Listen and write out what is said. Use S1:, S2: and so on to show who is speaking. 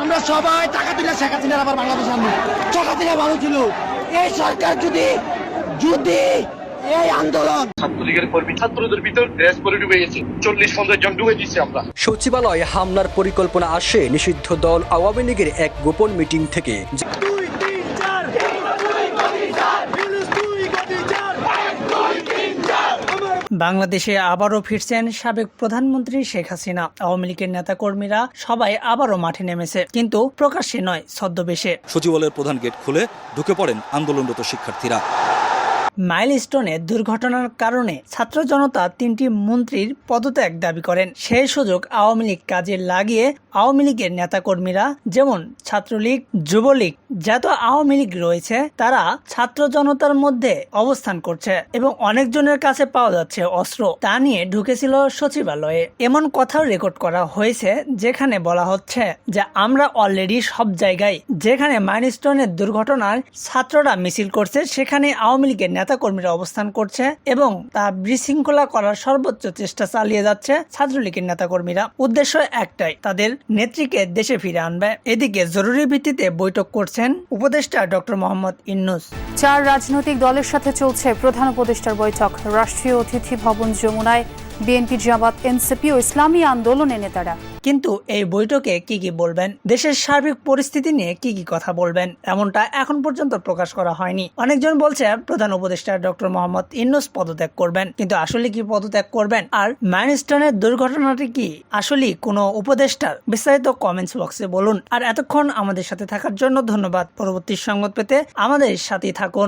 S1: আমরা সবাই টাকা দিলে শেখ হাসিনার আবার বাংলাদেশ আনবো। শেখ হাসিনা ভালো ছিল, এই সরকার যদি যদি এই আন্দোলন
S2: ছাত্রলীগের কর্মী ছাত্রদের ভিতর ড্রেস পরে ডুবে গেছে, 40-50 জন ডুবে দিচ্ছে। আমরা
S3: সচিবালয়ে হামলার পরিকল্পনা আসে নিষিদ্ধ দল আওয়ামী লীগের এক গোপন মিটিং থেকে।
S4: বাংলাদেশে আবারও ফিরছেন সাবেক প্রধানমন্ত্রী শেখ হাসিনা। আওয়ামী লীগের নেতাকর্মীরা সবাই আবারও মাঠে নেমেছে, কিন্তু প্রকাশ্যে নয়, ছদ্মবেশে।
S5: সচিবালয়ের প্রধান গেট খুলে ঢুকে পড়েন আন্দোলনরত শিক্ষার্থীরা।
S4: মাইলস্টোনে দুর্ঘটনার কারণে ছাত্র জনতা 3টি মন্ত্রীর পদত্যাগ দাবি করেন। সেই সুযোগ আওয়ামী লীগ কাজে লাগিয়ে আওয়ামী লীগের নেতাকর্মীরা, যেমন ছাত্রলীগ, যুবলীগ, যত আওয়ামী লীগ রয়েছে, তারা ছাত্র জনতার মধ্যে অবস্থান করছে এবং অনেকজনের কাছে পাওয়া যাচ্ছে অস্ত্র। তা নিয়ে ঢুকেছিল সচিবালয়ে। এমন কথাও রেকর্ড করা হয়েছে যেখানে বলা হচ্ছে যে আমরা অলরেডি সব জায়গায় যেখানে মাইলস্টোনের দুর্ঘটনার ছাত্ররা মিছিল করছে সেখানে আওয়ামী লীগের নেতাকর্মীরা অবস্থান করছে এবং তা বিশৃঙ্খলা করার সর্বোচ্চ চেষ্টা চালিয়ে যাচ্ছে ছাত্রলীগের নেতাকর্মীরা। উদ্দেশ্য একটাই, তাদের নেত্রীকে দেশে ফিরে আনবে। এদিকে জরুরি ভিত্তিতে বৈঠক করছেন উপদেষ্টা ডক্টর মোহাম্মদ ইউনূস।
S6: 4 রাজনৈতিক দলের সাথে চলছে প্রধান উপদেষ্টার বৈঠক। রাষ্ট্রীয় অতিথি ভবন যমুনায় বিএনপি, জামাত, এনসিপি ও ইসলামী আন্দোলনের নেতারা।
S4: কিন্তু এই বৈঠকে কি কি বলবেন, দেশের সার্বিক পরিস্থিতি নিয়ে কি কি কথা বলবেন, এমনটা এখন পর্যন্ত প্রকাশ করা হয়নি। অনেকজন বলছে প্রধান উপদেষ্টা ডক্টর মোহাম্মদ ইউনূস পদত্যাগ করবেন, কিন্তু আসলে কি পদত্যাগ করবেন? আর মাইলস্টোনের দুর্ঘটনাটি কি আসলে কোনো উপদেষ্টার? বিস্তারিত কমেন্টস বক্সে বলুন। আর এতক্ষণ আমাদের সাথে থাকার জন্য ধন্যবাদ। পরবর্তী সংবাদ পেতে আমাদের সাথেই থাকুন।